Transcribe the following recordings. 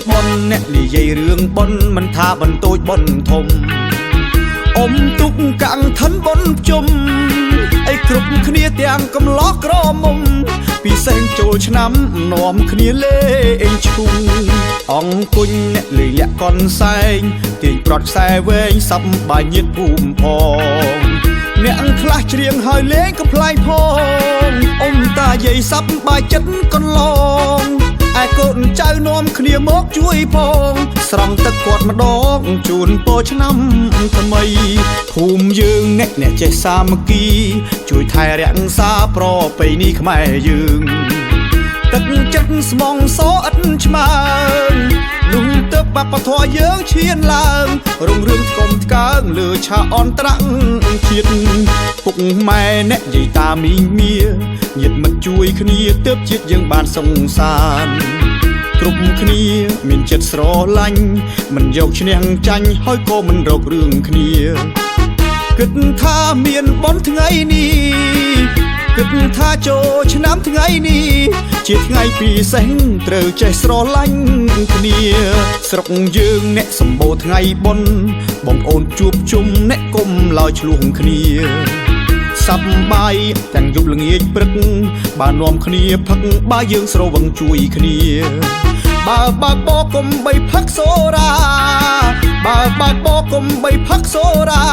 บนเนี่ยនិយាយរឿងបនមិនថាបន្ទូចបនធំអុំទុកកាំងឋិនបនជុំអីគ្រប់គ្នាទាំងកំឡោះក្រមុំពីសែងចូលឆ្នាំនាំគ្នាលេងឈុំអង្គុញអ្នកលេងលាក់កនសែងទាញប្រត់ខ្សែវែងសັບបាយញាតភូមិផងអ្នកខ្លះច្រៀងហើយលេងកំ ផ្លែផងអ៊ំតាយាយសັບបាយចិត្តកន្លងឯកូនចៅនាំគ្នាមកជួយផងស្រង់ទឹកគាត់ម្ដងជូនពរឆ្នាំថ្មីភូមិយើងអ្នកចេះសាមគ្គីជួយថែរក្សាប្រពៃណីខ្មែរយើងទឹកចិត្តស្មងសអិតឆ្មើងនោះទឹកបព្វធម៌យើងឈានឡើងរុងរឿងថ្កុំថ្កើងលើឆាអន្តរជាតិពុកម៉ែអ្នកយាយតាមីងមាញាតិមិត្តជួយគ្នាទើបជាតិយើងបានសង្សារគ្រប់គ្នាមានចិត្តស្រឡាញ់មិនយកឈ្នះចាញ់ហើយក៏មិនរករឿងគ្នាគិតថាមានបនថ្ងៃនេះគិតថាចូលឆ្នាំថ្ងៃនេះជាថ្ងៃពិសេសត្រូវចេះស្រឡាញ់គ្នាស្រុកយើងអ្នកសម្បូរថ្ងៃបុណ្យបងប្អូនជួបជុំអ្នកគុំឡើយឆ្លោះគ្នាសប្បាយទាំងយប់ល្ងាចព្រឹកបាននាំគ្នាផឹកបើយើងស្រវឹងជួយគ្នាបើបកកុំបីផឹកសូរ៉ាបើបកកុំបីផឹកសូរ៉ា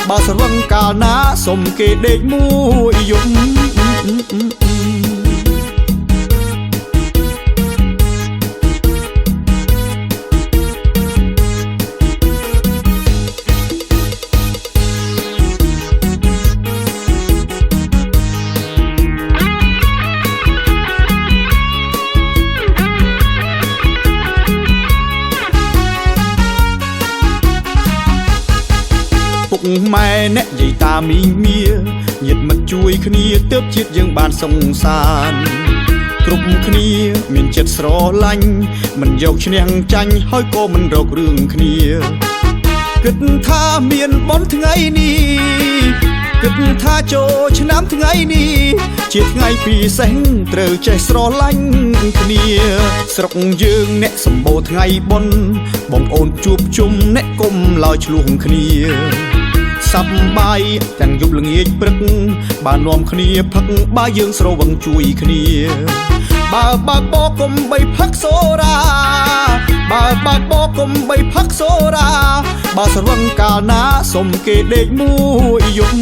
បើស្រវឹងកាលណាសុំគេដេកមួយយប់ពុកម៉ែអ្នកយាយតាមីងមាញាតិមិត្តជួយគ្នាទើបជាតិយើងបានសង្សារគ្រប់គ្នាមានចិត្តស្រឡាញ់មិនយកឈ្នះចាញ់ហើយក៏មិនរករឿងគ្នាគិតថាមានបនថ្ងៃនេះគិតថាចូលឆ្នាំថ្ងៃនេះជាថ្ងៃពិសេសត្រូវចេះស្រឡាញ់គ្នាស្រុកយើងអ្នកសម្បូរថ្ងៃបុណ្យបងប្អូនជួបជុំអ្នកគុំឡើយឆ្លោះគ្នាសប្បាយទាំងយប់ល្ងាចព្រឹកបាននាំគ្នាផឹកបើយើងស្រវឹងជួយគ្នាបើបើកកុំបីផឹកសូរ៉ាបើបើកកុំបីផឹកសូរ៉ាបើស្រវឹងកាលណាសុំគេដេកមួយយប់